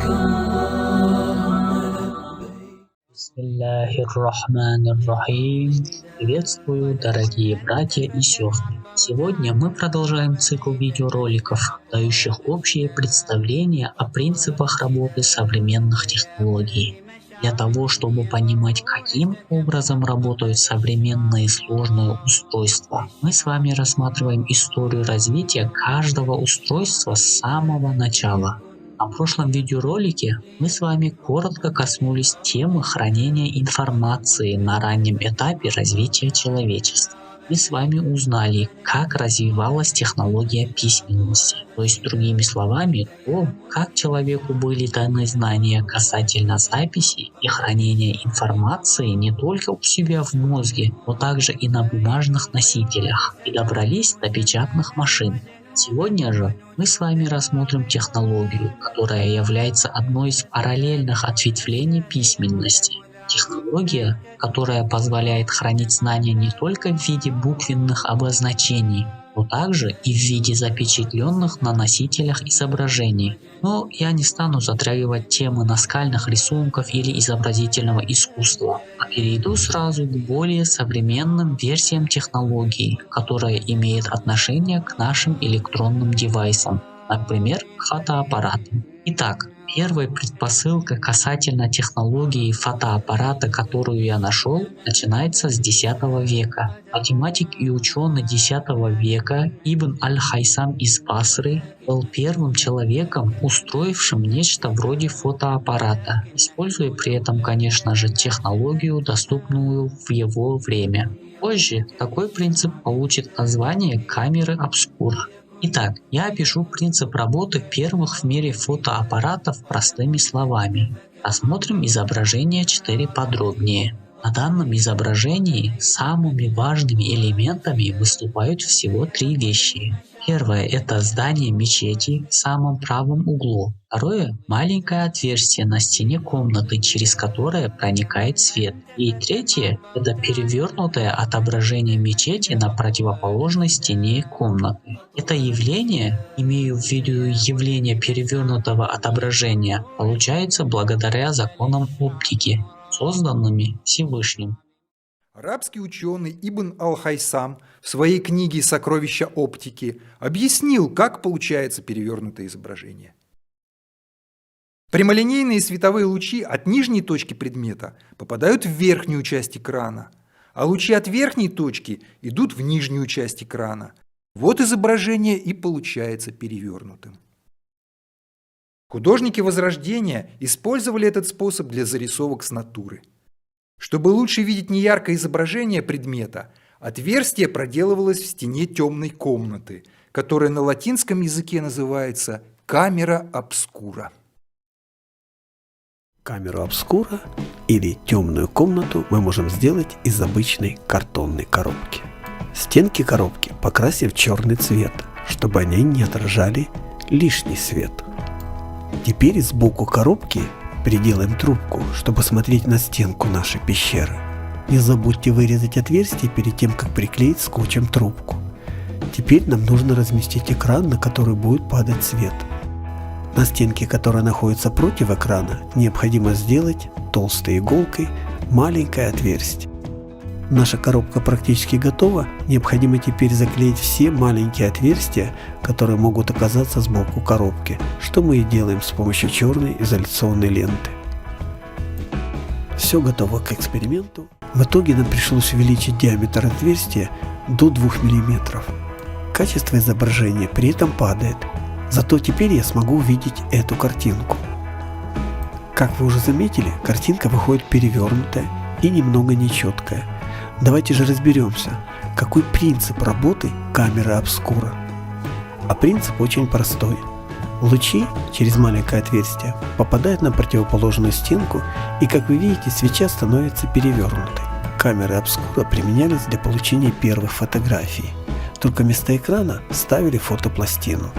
Бисмиллахир-Рахманир-Рахим. Приветствую, дорогие братья и сестры. Сегодня мы продолжаем цикл видеороликов, дающих общее представление о принципах работы современных технологий. Для того, чтобы понимать, каким образом работают современные сложные устройства, мы с вами рассматриваем историю развития каждого устройства с самого начала. На прошлом видеоролике мы с вами коротко коснулись темы хранения информации на раннем этапе развития человечества. Мы с вами узнали, как развивалась технология письменности, то есть, другими словами, то, как человеку были даны знания касательно записи и хранения информации не только у себя в мозге, но также и на бумажных носителях, и добрались до печатных машин. Сегодня же мы с вами рассмотрим технологию, которая является одной из параллельных ответвлений письменности. Технология, которая позволяет хранить знания не только в виде буквенных обозначений, но также и в виде запечатленных на носителях изображений. Но я не стану затрагивать темы наскальных рисунков или изобразительного искусства, а перейду сразу к более современным версиям технологии, которая имеет отношение к нашим электронным девайсам, например, к фотоаппаратам. Итак, первая предпосылка касательно технологии фотоаппарата, которую я нашел, начинается с X века. Математик и ученый X века Ибн аль-Хайсам из Басры был первым человеком, устроившим нечто вроде фотоаппарата, используя при этом, конечно же, технологию, доступную в его время. Позже такой принцип получит название камеры обскур. Итак, я опишу принцип работы первых в мире фотоаппаратов простыми словами. Рассмотрим изображение 4 подробнее. На данном изображении самыми важными элементами выступают всего 3 вещи. Первое – это здание мечети в самом правом углу. Второе – маленькое отверстие на стене комнаты, через которое проникает свет. И третье – это перевернутое отображение мечети на противоположной стене комнаты. Это явление, имею в виду явление перевернутого отображения, получается благодаря законам оптики, созданными Всевышним. Арабский ученый Ибн аль-Хайсам в своей книге «Сокровища оптики» объяснил, как получается перевернутое изображение. Прямолинейные световые лучи от нижней точки предмета попадают в верхнюю часть экрана, а лучи от верхней точки идут в нижнюю часть экрана. Вот изображение и получается перевернутым. Художники Возрождения использовали этот способ для зарисовок с натуры. Чтобы лучше видеть неяркое изображение предмета, отверстие проделывалось в стене темной комнаты, которая на латинском языке называется камера обскура. Камеру обскура или темную комнату мы можем сделать из обычной картонной коробки. Стенки коробки покрасим в черный цвет, чтобы они не отражали лишний свет. Теперь сбоку коробки приделаем трубку, чтобы смотреть на стенку нашей пещеры. Не забудьте вырезать отверстие перед тем, как приклеить скотчем трубку. Теперь нам нужно разместить экран, на который будет падать свет. На стенке, которая находится против экрана, необходимо сделать толстой иголкой маленькое отверстие. Наша коробка практически готова, необходимо теперь заклеить все маленькие отверстия, которые могут оказаться сбоку коробки, что мы и делаем с помощью черной изоляционной ленты. Все готово к эксперименту. В итоге нам пришлось увеличить диаметр отверстия до 2 мм. Качество изображения при этом падает, зато теперь я смогу увидеть эту картинку. Как вы уже заметили, картинка выходит перевернутая и немного нечеткая. Давайте же разберемся, какой принцип работы камеры обскура. А принцип очень простой. Лучи через маленькое отверстие попадают на противоположную стенку, и, как вы видите, свеча становится перевернутой. Камеры обскура применялись для получения первых фотографий. Только вместо экрана ставили фотопластину.